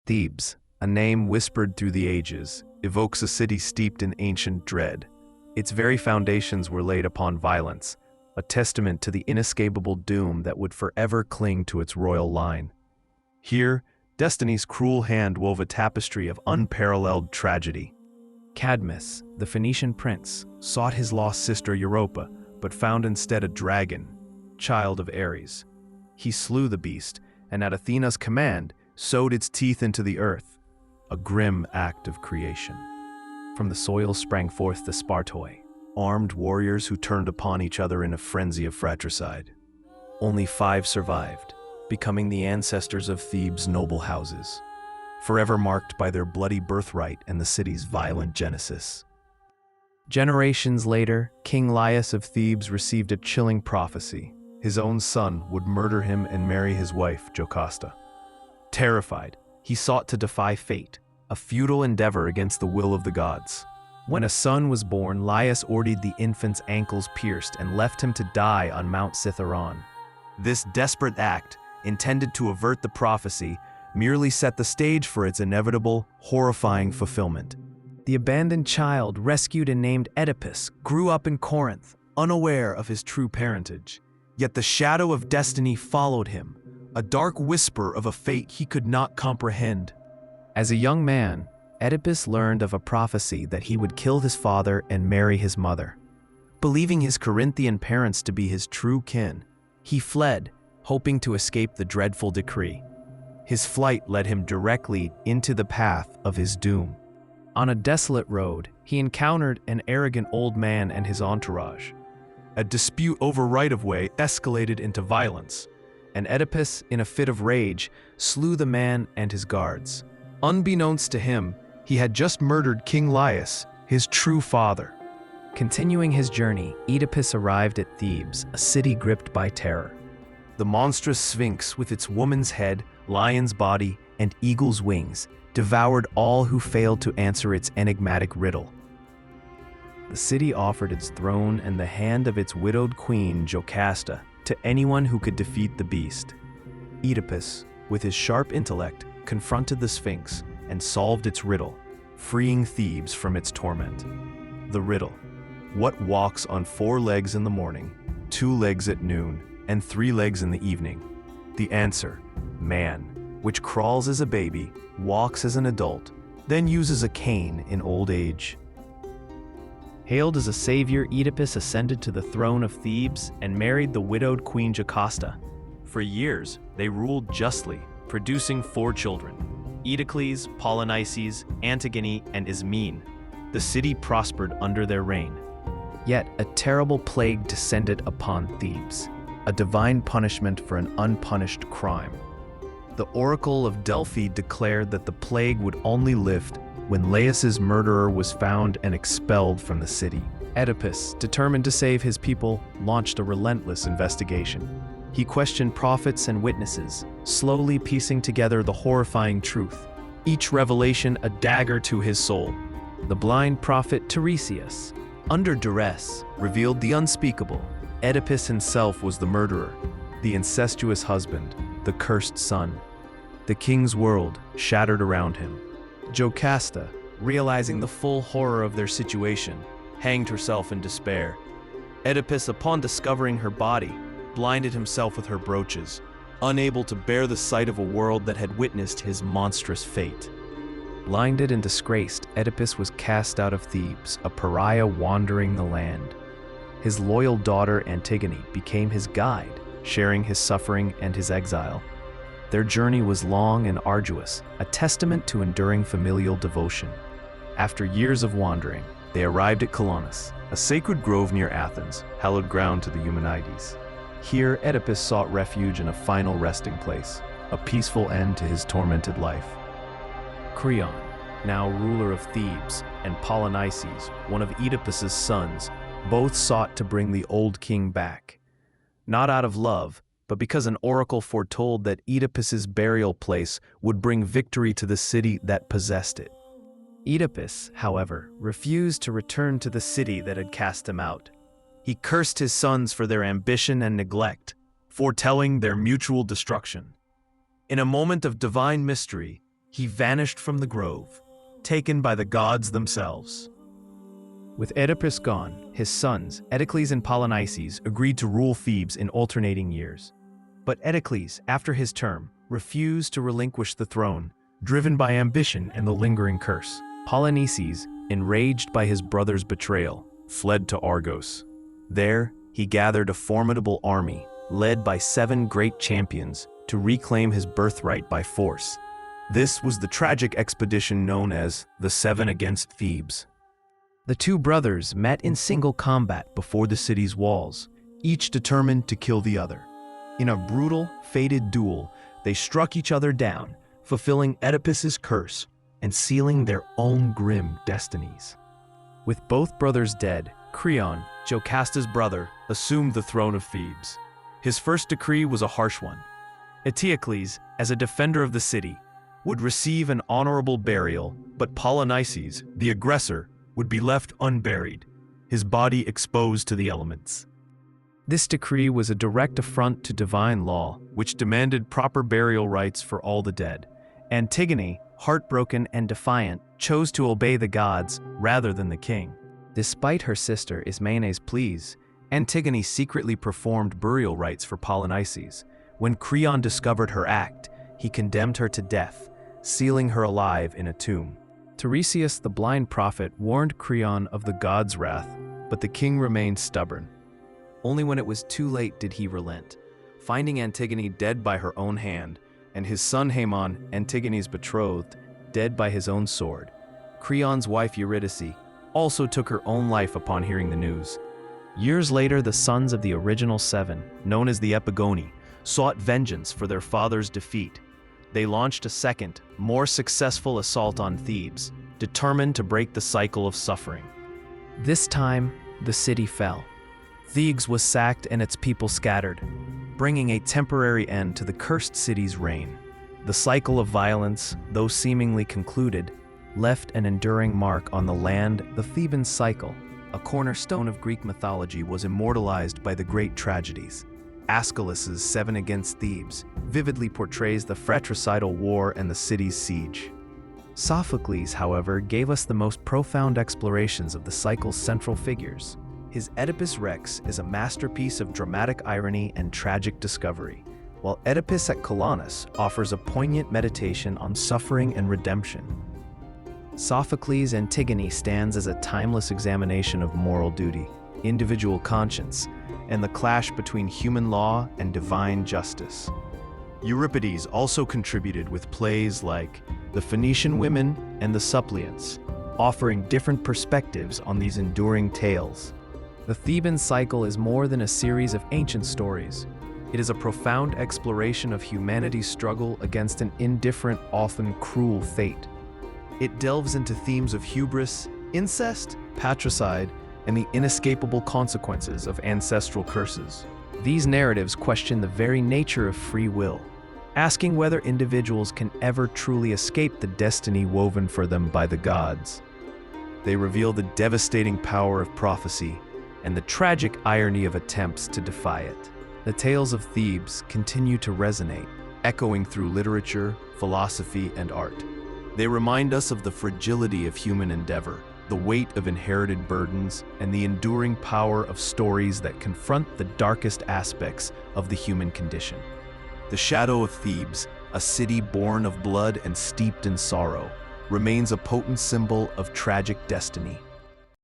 Thebes, a name whispered through the ages, evokes a city steeped in ancient dread. Its very foundations were laid upon violence, a testament to the inescapable doom that would forever cling to its royal line. Here, destiny's cruel hand wove a tapestry of unparalleled tragedy. Cadmus, the Phoenician prince, sought his lost sister Europa, but found instead a dragon, child of Ares. He slew the beast, and at Athena's command, sowed its teeth into the earth, a grim act of creation. From the soil sprang forth the Spartoi, armed warriors who turned upon each other in a frenzy of fratricide. Only 5 survived, becoming the ancestors of Thebes' noble houses, forever marked by their bloody birthright and the city's violent genesis. Generations later, King Laius of Thebes received a chilling prophecy. His own son would murder him and marry his wife, Jocasta. Terrified, he sought to defy fate, a futile endeavor against the will of the gods. When a son was born, Laius ordered the infant's ankles pierced and left him to die on Mount Cithaeron. This desperate act, intended to avert the prophecy, merely set the stage for its inevitable, horrifying fulfillment. The abandoned child, rescued and named Oedipus, grew up in Corinth, unaware of his true parentage. Yet the shadow of destiny followed him, a dark whisper of a fate he could not comprehend. As a young man, Oedipus learned of a prophecy that he would kill his father and marry his mother. Believing his Corinthian parents to be his true kin, he fled, hoping to escape the dreadful decree. His flight led him directly into the path of his doom. On a desolate road, he encountered an arrogant old man and his entourage. A dispute over right-of-way escalated into violence, and Oedipus, in a fit of rage, slew the man and his guards. Unbeknownst to him, he had just murdered King Laius, his true father. Continuing his journey, Oedipus arrived at Thebes, a city gripped by terror. The monstrous Sphinx, with its woman's head, lion's body, and eagle's wings, devoured all who failed to answer its enigmatic riddle. The city offered its throne and the hand of its widowed queen, Jocasta, to anyone who could defeat the beast. Oedipus, with his sharp intellect, confronted the Sphinx and solved its riddle, freeing Thebes from its torment. The riddle: what walks on 4 legs in the morning, 2 legs at noon, and 3 legs in the evening? The answer: man, which crawls as a baby, walks as an adult, then uses a cane in old age. Hailed as a savior, Oedipus ascended to the throne of Thebes and married the widowed queen Jocasta. For years, they ruled justly, producing 4 children: Eudicles, Polynices, Antigone, and Ismene. The city prospered under their reign. Yet a terrible plague descended upon Thebes, a divine punishment for an unpunished crime. The Oracle of Delphi declared that the plague would only lift when Laius's murderer was found and expelled from the city. Oedipus, determined to save his people, launched a relentless investigation. He questioned prophets and witnesses, slowly piecing together the horrifying truth, each revelation a dagger to his soul. The blind prophet Tiresias, under duress, revealed the unspeakable. Oedipus himself was the murderer, the incestuous husband, the cursed son. The king's world shattered around him. Jocasta, realizing the full horror of their situation, hanged herself in despair. Oedipus, upon discovering her body, blinded himself with her brooches, unable to bear the sight of a world that had witnessed his monstrous fate. Blinded and disgraced, Oedipus was cast out of Thebes, a pariah wandering the land. His loyal daughter Antigone became his guide, sharing his suffering and his exile. Their journey was long and arduous, a testament to enduring familial devotion. After years of wandering, they arrived at Colonus, a sacred grove near Athens, hallowed ground to the Eumenides. Here, Oedipus sought refuge in a final resting place, a peaceful end to his tormented life. Creon, now ruler of Thebes, and Polynices, one of Oedipus's sons, both sought to bring the old king back. Not out of love, but because an oracle foretold that Oedipus's burial place would bring victory to the city that possessed it. Oedipus, however, refused to return to the city that had cast him out. He cursed his sons for their ambition and neglect, foretelling their mutual destruction. In a moment of divine mystery, he vanished from the grove, taken by the gods themselves. With Oedipus gone, his sons, Eteocles and Polynices, agreed to rule Thebes in alternating years. But Eteocles, after his term, refused to relinquish the throne, driven by ambition and the lingering curse. Polynices, enraged by his brother's betrayal, fled to Argos. There, he gathered a formidable army, led by 7 great champions, to reclaim his birthright by force. This was the tragic expedition known as the 7 against Thebes. The 2 brothers met in single combat before the city's walls, each determined to kill the other. In a brutal, fated duel, they struck each other down, fulfilling Oedipus's curse and sealing their own grim destinies. With both brothers dead, Creon, Jocasta's brother, assumed the throne of Thebes. His first decree was a harsh one. Eteocles, as a defender of the city, would receive an honorable burial, but Polynices, the aggressor, would be left unburied, his body exposed to the elements. This decree was a direct affront to divine law, which demanded proper burial rites for all the dead. Antigone, heartbroken and defiant, chose to obey the gods rather than the king. Despite her sister Ismene's pleas, Antigone secretly performed burial rites for Polynices. When Creon discovered her act, he condemned her to death, sealing her alive in a tomb. Tiresias the blind prophet warned Creon of the god's wrath, but the king remained stubborn. Only when it was too late did he relent, finding Antigone dead by her own hand, and his son Haemon, Antigone's betrothed, dead by his own sword. Creon's wife Eurydice also took her own life upon hearing the news. Years later, the sons of the original 7, known as the Epigoni, sought vengeance for their father's defeat. They launched a second, more successful assault on Thebes, determined to break the cycle of suffering. This time, the city fell. Thebes was sacked and its people scattered, bringing a temporary end to the cursed city's reign. The cycle of violence, though seemingly concluded, left an enduring mark on the land. The Theban cycle, a cornerstone of Greek mythology, was immortalized by the great tragedies. Aeschylus's 7 against Thebes vividly portrays the fratricidal war and the city's siege. Sophocles, however, gave us the most profound explorations of the cycle's central figures. His Oedipus Rex is a masterpiece of dramatic irony and tragic discovery, while Oedipus at Colonus offers a poignant meditation on suffering and redemption. Sophocles' Antigone stands as a timeless examination of moral duty, individual conscience, and the clash between human law and divine justice. Euripides also contributed with plays like The Phoenician Women and The Suppliants, offering different perspectives on these enduring tales. The Theban cycle is more than a series of ancient stories. It is a profound exploration of humanity's struggle against an indifferent, often cruel fate. It delves into themes of hubris, incest, patricide, and the inescapable consequences of ancestral curses. These narratives question the very nature of free will, asking whether individuals can ever truly escape the destiny woven for them by the gods. They reveal the devastating power of prophecy and the tragic irony of attempts to defy it. The tales of Thebes continue to resonate, echoing through literature, philosophy, and art. They remind us of the fragility of human endeavor, the weight of inherited burdens, and the enduring power of stories that confront the darkest aspects of the human condition. The shadow of Thebes, a city born of blood and steeped in sorrow, remains a potent symbol of tragic destiny,